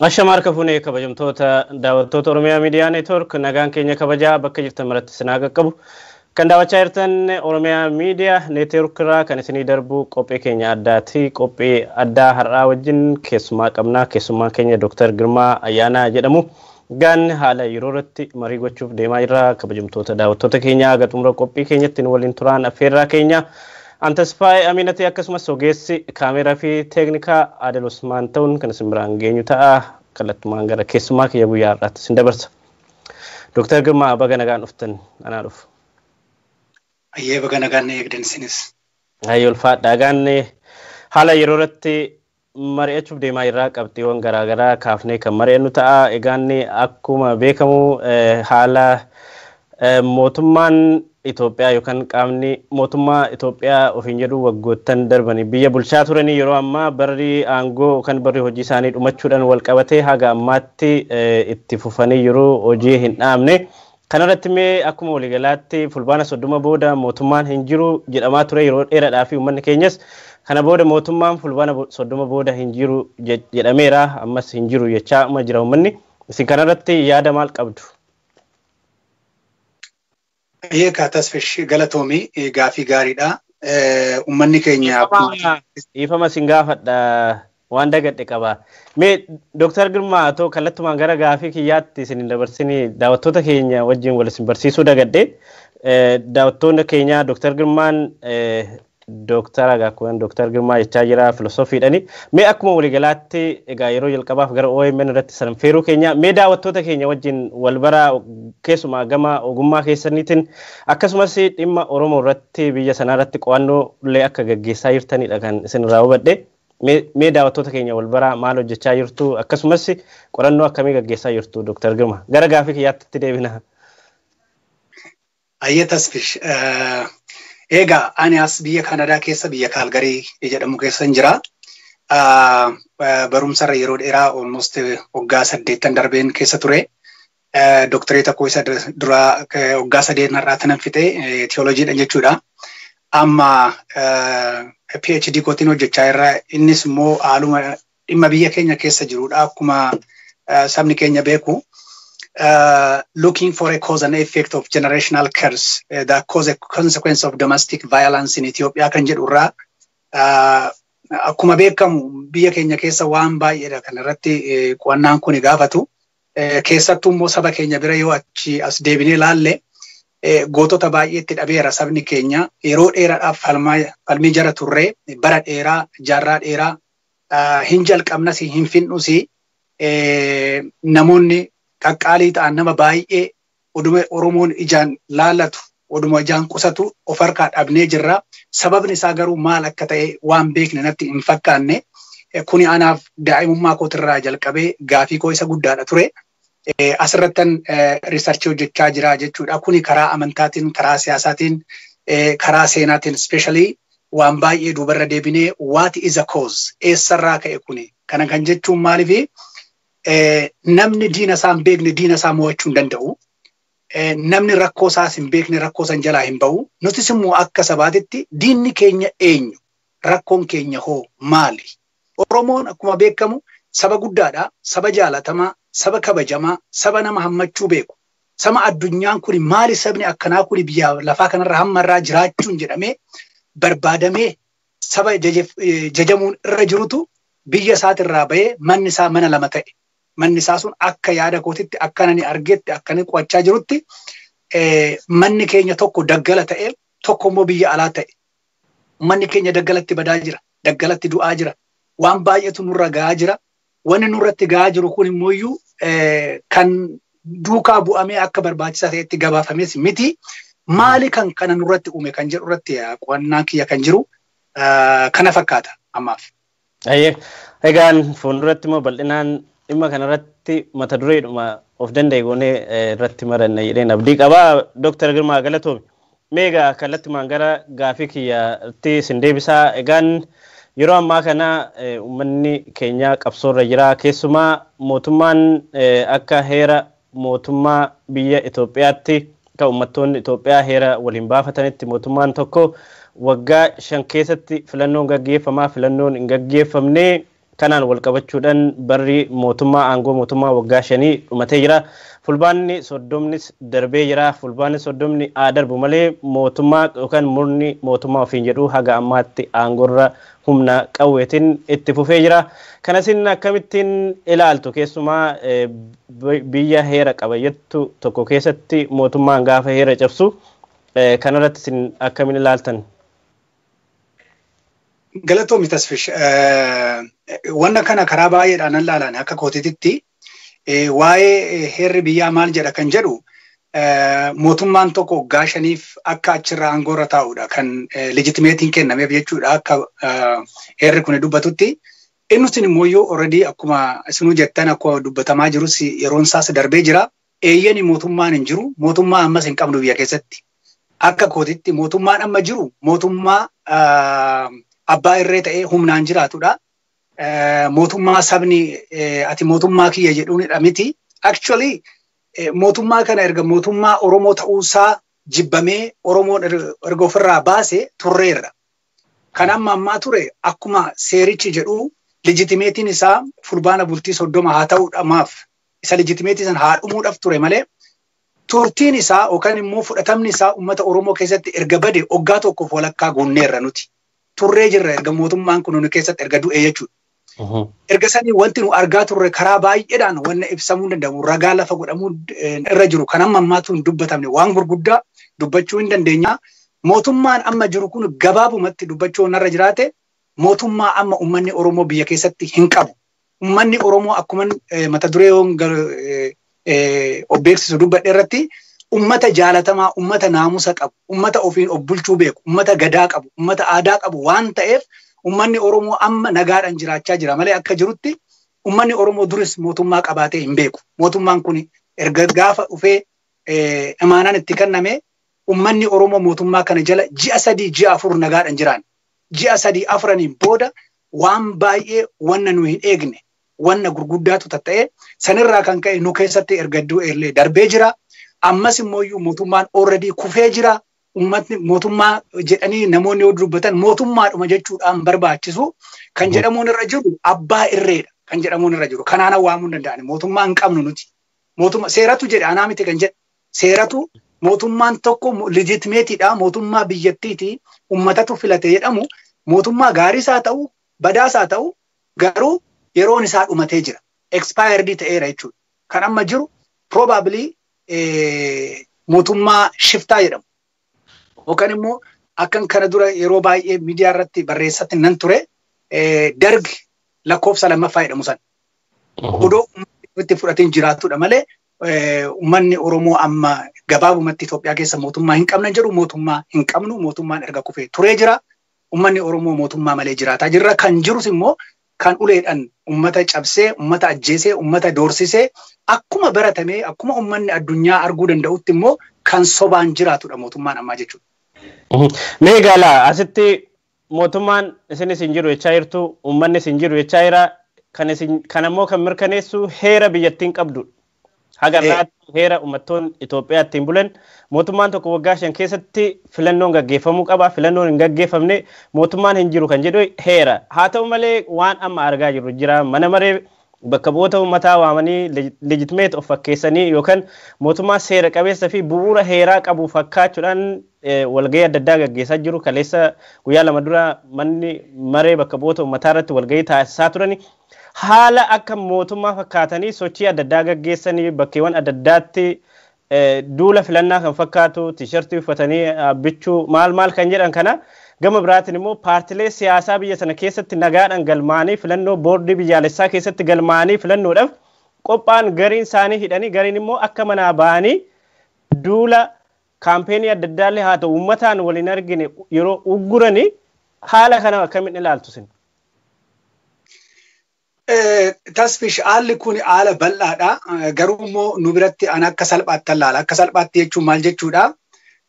Ashamaar kafuunee kabajamtoota daawwattoota Oromiyaa Miidiyaa Neetwoork nagaan keenya kabajaa bakka jirtan maratti sinaa qaqqabu. Kan daawwachaa jirtan Oromiyaa Miidiyaa Neetwoork irraa kan isinii darbu qophii keenya addaati. Qophii addaa har'aa wajjin keessummaa qabna. Keessummaan keenya Dr. Girmaa Ayyaanaa jedhamu. Gaan haala yeroo irratti marii gochuuf deemaa jirra. Kabajamtoota daawwattoota keenya haga xumura qophii keenyatti nu waliin turaan affeerraa keenya. Antasfaay Aminati akkasumas ogeessi kaameraa fi teeknikaa Adel Usmaan ta'uun kan isin biraan geenyu ta'a. Kallattumaan gara keessummaa kiyya guyyaa har'aatti isin dabarsa. Dr. Girmaa baga nagaan dhuftan anaa dhufu. Ayyee baga nagaan eegdan isinis. Ayyee ulfaadha. Gaan haala yeroo irratti mari'achuuf deemaa jirra. Qabxiiwwan garaagaraa kaafnee kan mari'annu ta'a. Egaan akkuma beekamu haala mootummaan Itoophiyaa yookaan qaamni mootummaa Itoophiyaa ofiin jedhu waggoottan darbanii biyya bulchaa turanii yeroo ammaa barri aangoo yookaan barri hojii isaanii dhumachuudhaan wal qabatee haga ammaatti itti fufanii yeroo hojii hin dhaabne. Kanarratti mee akkuma waliigalaatti fulbaana 30 booda mootummaan hin jiru jedhamaa ture yeroo dheeraadhaaf uummanni keenyas kana booda mootummaan fulbaana 30 booda hin jiru jedhameera ammas hin jiru jechaa jira uummanni. Isin kanarratti yaada maal qabdu? Eegaa tasfish galatoomii gaafii gaariidha. Uummanni keenya ifama sin gaafadha waan dagadhe qaba. Mee Dr. Girmaa too kallattumaan gara gaafii kiyyaatti isin dabarsini daawwattoota keenya wajjin wal isin barsiisuu dagadhe. Daawwattoonni keenya Dr. Girmaan Dr. Agaakkuwan Dr. Girmaa jechaa jira filosoofiidhani. Mee akkuma waliigalaatti egaa yeroo jalqabaaf gara OMN irratti sanfeeruu keenya mee daawwattoota keenya wajjin wal baraa keessumaa gama ogummaa keessaniitiin akkasumas dhimma Oromoo irratti biyya sanaa irratti qo'annoo illee akka gaggeessaa jirtanidha kan isin irraa hubadhe. Mee daawwattoota keenya wal baraa maal hojjechaa jirtu akkasumas qorannoo akkamii gaggeessaa jirtu Dr. Girmaa gara gaafii kiyyaatti deebina. Ayyee tasfish eegaa ani as biyya Kanadaa keessa biyya Kaalgarii jedhamu keessa jira. Barumsarra yeroo dheeraa almost waggaa 8 darbeen keessa ture. Doktoreeta koo isa dura waggaa 8 har'aatti nan fixe teolojiidha jechuudha. Amma PhD kootiin hojjechaa irra innis immoo haaluma dhimma biyya keenya keessa jirudha. Akkuma sabni keenya beeku. Looking for a cause and effect of generational curse that cause a consequence of domestic violence in Ethiopia kan jedhurraa akkuma beekamu biyya keenya keessa waan baay'eedha kan irratti qo'annaan kun gaafatu keessattuu immoo saba keenya bira yoo achi as deebinee ilaalle gootota baay'eetti dhabeera sabni keenya yeroo dheeraadhaaf falmii jara turre bara dheeraa jaarraa dheeraa hin jalqabnas hin fixnus namoonni qaqqaalii ta'an nama baay'ee oduma Oromoon ijaan laalatu oduma ijaan qusatu of harkaa dhabnee jirra. Sababni isaa garuu maal akka ta'e waan beekne natti hin fakkaanne. Kuni anaaf daa'imummaa kootirraa jalqabee gaafii koo isa guddaadha ture. Asirrattan riisarchii hojjechaa jira jechuudha. Kuni karaa amantaatiin, karaa siyaasaatiin, karaa seenaatiin especially waan baay'ee duubarra deebinee what is a cause? Eessarraa ka'e kuni? Kana kan jechuun maaliif namni diina isaa hin beekne diina isaa mo'achuu hin danda'u. Namni rakkoo isaas hin beekne rakkoo san jalaa hin ba'u. Nutis immoo akka sabaatitti diinni keenya eenyu? Rakkoon keenya hoo maali? Oromoon akkuma beekamu saba guddaadha, saba jaalatamaa, saba kabajamaa, saba nama hammachuu beeku. Sama addunyaan kun maali sabni akkanaa kun biyya lafaa kanarra hammarraa jiraachuun jedhamee barbaadamee saba jajamuun irra jirutu biyya isaatirraa bahee manni isaa mana lama ta'e. Manni isaa sun akka yaada kootitti akkana ni argetti akkana qo'achaa jirutti manni keenya tokko daggala ta'e tokko immoo biyya alaa ta'e. Manni keenya daggalatti badaa jira, daggalatti du'aa jira. Waan baay'eetu nurra gahaa jira. Wanni nurratti gahaa jiru kun immoo kan duukaa bu'amee akka barbaachisaa ta'etti gabaafames miti. Maali kan kana nurratti uume kan jedhu irratti qo'annaan kiyya kan jiru kana fakkaata ammaaf. Egaan fuulduratti immoo bal'inaan dhimma kanarratti mata dureedhuma of danda'e goonee irratti maranna jedheen abdii qaba. Dr. Girmaa galatoomi. Meegaa kallattumaan gara gaafii kiyyaatti isin deebisaa. Egaan yeroo ammaa kana uummanni keenya qabsoorra jira. Keessumaa mootummaan akka heera mootummaa biyya Itoophiyaatti kan uummattoonni Itoophiyaa heera waliin baafatanitti mootummaan tokko waggaa 5 keessatti filannoon gaggeeffamaa filannoon hin gaggeeffamne kanaan wal qabachuudhaan barri mootummaa aangoo mootummaa waggaa 5 dhumatee jira. Fulbaanni 30 darbee jira. Fulbaanni 30 darbu malee mootummaa yookaan murni mootummaa ofiin jedhu haga ammaatti aangorra humna qawweetiin itti fufee jira. Kanasin akkamittiin ilaaltu keessumaa biyya heera qabayyattu tokko keessatti mootummaan gaafa heera cabsu kanarratti isin akkamiin ilaaltan? Galatoomi Tasfish wanna kana karaa baay'eedhaan ilaalan akka kootiitti waa'ee heerri biyyaa maal jedha kan jedhu mootummaan tokko waggaa 5 akka achirra aangoorra taa'udha kan legitimeetiin kennameef jechuudha akka heerri kun dubbatutti inni sun immoo already akkuma isinuu jettan akkuma dubbatamaa jirus yeroon isaas darbee jira eeyyani mootummaan hin jiru mootummaa ammas hin qabnu biyya keessatti akka kootiitti mootummaan amma jiru mootummaa abbaa irree ta'ee humnaan jiraatudha. Mootummaa sabni ati mootummaa kiyya jedhuunidha miti. Actually mootummaa kana erga mootummaa Oromoo ta'uusaa jibbamee Oromoon erga ofirraa baase turreerra. Kan ammaa ture akkuma seerichi jedhu legitimeetiin isaa fulbaana bultii 30 haa ta'uudhaaf isa legitimeetii san haa dhumuudhaaf ture malee turtiin isaa yookaan immoo fudhatamni isaa uummata Oromoo keessatti erga bade waggaa tokkoof walakkaa guunneerra nuti. Turree jirra erga mootummaan kun nu keessatti erga du'e jechuudha. Erga sanii wanti nu argaa turre karaa baay'eedhaan wanna ibsamuu danda'u ragaa lafa godhamuu irra jiru kan ammaatu hin dubbatamne waan gurguddaa dubbachuu hin dandeenya. Mootummaan amma jiru kun gabaabumatti dubbachuu irra jiraate mootummaa amma uummanni Oromoo biyya keessatti hin qabu. Uummanni Oromoo akkuma mata duree beeksisu dubbadhe irratti ummata jaalatamaa, ummata naamusa qabu, ummata ofiin of bulchuu beeku, ummata gadaa qabu, ummata aadaa qabu waan ta'eef ummanni Oromoo amma nagaadhaan jiraachaa jira malee akka jirutti ummanni Oromoo duris mootummaa qabaatee hin beeku. Mootummaan kun erga gaafa dhufee imaanaan itti kenname ummanni Oromoo mootummaa kana jala ji'a 3 ji'a 4 nagaadhaan jiraan. Ji'a 3 4 booda waan baay'ee wanna nu hin eegne wanna gurguddaatu ta'e sanirraa kan ka'e nu keessatti erga du'e darbee jira. Ammas immoo mootummaan already kufee jira. Uummatni mootummaa jedhanii namoonni yoo dubbatan mootummaadhuma jechuudhaan barbaachisu kan jedhamuun irra jiru abbaa irreedha kan jedhamuun irra jiru. Kanaan waamuu danda'ani. Mootummaa hin qabnu nuti. Mootummaa seeratu jedhe anaa miti kan jedhe. Seeratu mootummaan tokko legitimeetiidha. Mootummaa biyyattiiti. Uummatatu filate jedhamu mootummaa gaariis haa ta'u badaas haa ta'u garuu yeroon isaa dhumatee jira. Expired ta'eera jechuudha. Kan amma jiru probably mootummaa shiftaa jedhamu. Yookaan immoo akkan kana dura yeroo baay'ee miidiyaa irratti barreessatti nan ture dargi lakkoofsa lammaffaa jedhamu san. Odoo itti fudhateen jiraatudha malee uummanni Oromoo amma gabaabumatti Itoophiyaa keessa mootummaa hin qabnan jedhu mootummaa hin qabnu mootummaan erga kufee turee jira. Uummanni Oromoo mootummaa malee jiraataa jirra. Kan jirus immoo kan uleedhaan uummata cabsee, uummata ajjeesee, uummata doorsisee akkuma baratamee akkuma uummanni addunyaa arguu danda'utti immoo kan sobaan jiraatudha mootummaan ammaa jechuudha. Mee gaalaa asitti mootummaan isinis hin jiru jechaa jirtu, uummannis hin jiru jechaa jira. Kan ammoo kan mirkaneessu heera biyyattiin qabdu. Haga irraatti heera uummattoonni Itoophiyaa ittiin bulan mootummaan tokko waggaa 5 keessatti filannoon gaggeeffamuu qaba. Filannoon hin gaggeeffamne mootummaan hin jiru kan jedhu heera. Haa ta'u malee waan amma argaa jirru jira. Mana maree bakka bu'oota uummataa waamanii legitimate of fakkeessanii yookaan mootummaa seera qabeessa fi bu'uura heeraa qabu fakkaachuudhaan walgahii adda addaa gaggeessaa jiru. Kaleessa guyyaa 2 dura manni maree bakka bu'oota uummataa irratti walgahii taasisaa turani. Haala akka mootummaa fakkaatanii sochii adda addaa gaggeessanii bakkeewwan adda addaatti duula filannaa kan fakkaatu tiishartii uffatanii bichuu maal kan jedhan kana gama biraatiin immoo paartilee siyaasaa biyya sana keessatti nagaadhaan galmaanii filannoo boordii biyyaalessaa keessatti galmaanii filannoodhaaf qophaan gariin isaanii hidhanii gariin immoo akka manaa ba'anii duula kaampeenii adda addaallee haa ta'u uummataan waliin argine yeroo ugguranii haala kana akkamiin ilaaltu sin? Tasfish haalli kun haala bal'aadha. Garuu immoo nu biratti ana akka salphaatti ilaala. Akka salphaatti jechuun maal jechuudha?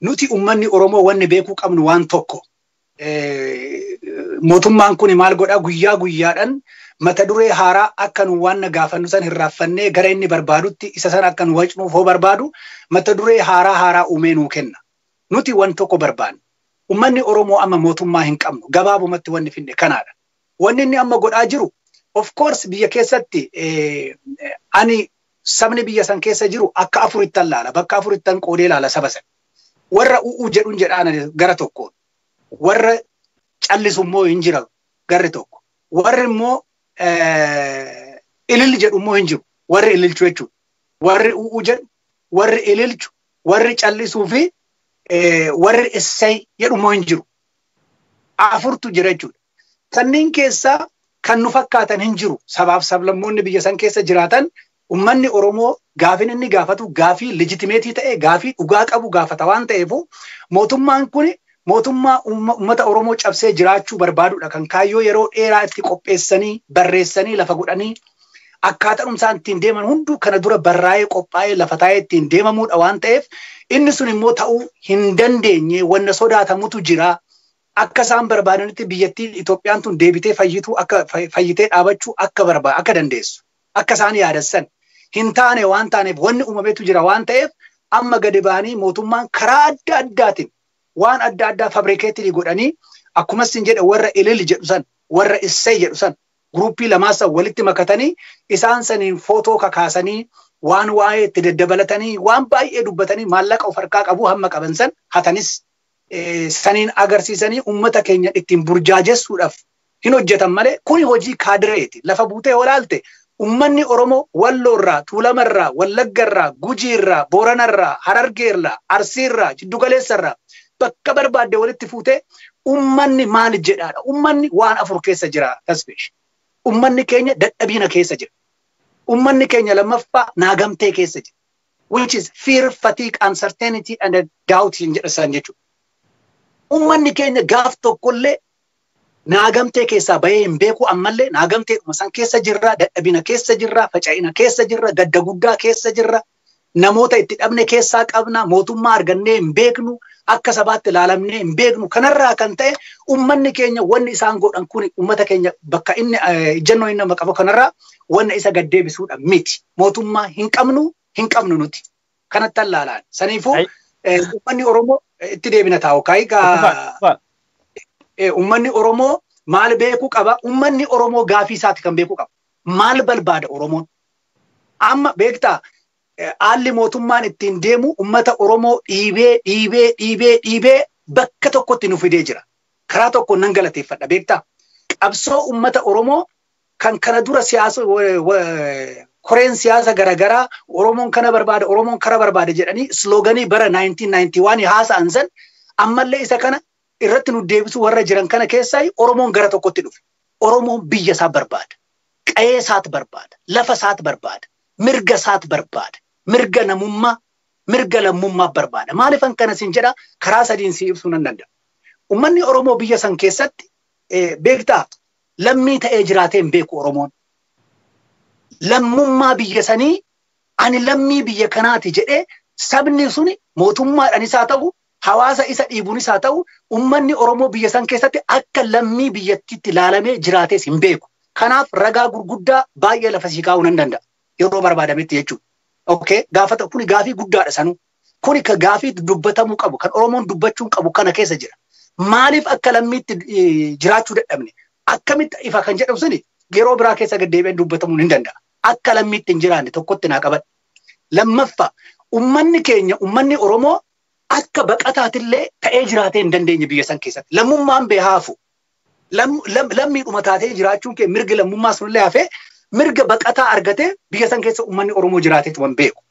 Nuti uummanni Oromoo wanni beekuu qabnu waan tokko. Mootummaan kun maal godhaa guyyaa guyyaadhaan mata duree haaraa akka nu waan gaafannu san hirraaffannee gara inni barbaadutti isa san akka nu wacnuuf hoo barbaadu mata duree haaraa uumee nuu kenna. Nuti waan tokko barbaanna. Uummanni Oromoo amma mootummaa hin qabnu. Gabaabumatti wanni finne kanaadha. Wanni inni amma godhaa jiru of course biyya keessatti ani sabni biyya san keessa jiru akka afurittan laala bakka afurittan qoodee laala saba san warra u'u jedhuun jedhaan gara tokkoon warra callisummoo hin jira garri tokko warri immoo ilil jedhummoo hin jiru warri ililchu jechuudha warri u'u jedhu warri ililchu warri callisuu fi warri essay jedhummoo hin jiru afurtu jira jechuudha kanneen keessaa kan nu fakkaatan hin jiru sabaaf sablammoonni biyya san keessa jiraatan ummanni Oromoo gaafin inni gaafatu gaafii legitimeetii ta'e gaafii dhugaa qabu gaafata waan ta'eef mootummaan kun mootummaa ummata Oromoo cabsee jiraachuu barbaadudha kan kaayyoo yeroo dheeraa itti qopheessanii barreessanii lafa godhanii akkaataa dhumsaan ittiin deeman hunduu kana dura barraa'ee qophaa'ee lafa taa'ee ittiin deemamuudha waan ta'eef inni sun immoo ta'uu hin dandeenye wanna sodaatamutu jira akka isaan barbaadanitti biyyattiin Itoophiyaan tun deebitee fayyituu akka fayyitee dhaabachuu akka dandeessu akka isaan yaadassan hin taane waan taaneef wanni uumameetu jira waan ta'eef amma gadi ba'anii mootummaan karaa adda addaatiin waan adda addaa fabrikeetii godhanii akkuma sin jedhe warra ilil jedhu san warra issay jedhu san gruupii lamaasan walitti makatanii isaan saniin footoo kakaasanii waan waa'ee itti daddabalatanii waan baay'ee dubbatanii maallaqa of harkaa qabu hamma qaban san hatanis saniin agarsiisanii ummata keenya ittiin burjaajessuudhaaf hin hojjetan malee kuni hojii kaadireeti lafa buutee olaalte ummanni Oromoo Walloorraa, Tuulamarraa, Wallaggarraa, Gujiirraa, Booranarraa, Harargeerraa, Arsiirraa, Jiddugaleessarraa bakka barbaadde walitti fuutee ummanni maal jedhaadha? Ummanni waan afur keessa jira tasbeesh. Ummanni keenya dadhabiina keessa jira. Ummanni keenya lammaffaa naagamtee keessa jira. Which is fear, fatigue, uncertainty and doubt hin jedhasan jechuudha. Ummanni keenya gaaf tokkollee naagamtee keessaa bahee hin beeku ammallee naagamtee san keessa jirra dadhabina keessa jirra faca'ina keessa jirra gadda guddaa keessa jirra namoota itti dhabne keessaa qabna mootummaa argannee hin beeknu akka sabaatti ilaalamnee hin beeknu kanarraa kan ta'e ummanni keenya wanni isaan godhan kun ummata keenya bakka inni ejjennoo inni nama qabu kanarraa wanna isa gaddeebisuudha miti mootummaa hin qabnu nuti kanatti ilaalaan saniifuu ummanni Oromoo itti deebina taa'u kaayigaa ummanni Oromoo maal beekuu qaba? Ummanni Oromoo gaafii isaati kan beekuu qaba. Maal barbaada Oromoon? Amma beektaa haalli mootummaan ittiin deemu ummata Oromoo dhiibee bakka tokkotti nu fidee jira. Karaa tokkoon nan galateeffadha beektaa? Qabsoo ummata Oromoo kan kana dura koreen siyaasa garaagaraa Oromoon kana barbaada jedhanii slooganii bara 1991 haasa'an san ammallee isa kana irratti nu deebisu warra jiran kana keessaa Oromoon gara tokkotti dhufe. Oromoon biyya isaa barbaada. Qe'ee isaati barbaada. Lafa isaati barbaada. Mirga isaati barbaada. Mirga lammummaa barbaada. Maaliifan kana sin jedha karaa sadiin si ibsuu nan danda'a. Ummanni Oromoo biyya san keessatti beektaa lammii ta'ee jiraatee hin beeku Oromoon. Lammummaa biyya sanii ani lammii biyya kanaati jedhee sabni suni mootummaadhaan isaa ta'u hawaasa isa dhiibuunis haa ta'u ummanni Oromoo biyya san keessatti akka lammii biyyattiitti ilaalamee jiraatees hin beeku. Kanaaf ragaa gurguddaa baay'ee lafa sii kaa'uu nan danda'a yeroo barbaadametti jechuudha. Okay, gaafata kuni gaafii guddaadha sanuu. Kuni ka gaafii dubbatamuu qabu kan Oromoon dubbachuu qabu kana keessa jira. Maaliif akka lammiitti jiraachuu dadhabne? Akkamitti ifa kan jedhamu suni yeroo biraa keessa gaddeebi'een dubbatamuu hin danda'a. Akka lammiitti hin jiraanne tokkotti naa qabadha. Lammaffaa ummanni keenya ummanni Oromoo akka baqataatillee ta'ee jiraatee hin dandeenye biyya san keessatti. Lammummaan bee haafu. Lammiidhuma taatee jiraachuun kee mirga lammummaa sunillee hafee mirga baqataa argatee biyya san keessa ummanni Oromoo jiraateetu waan beeku.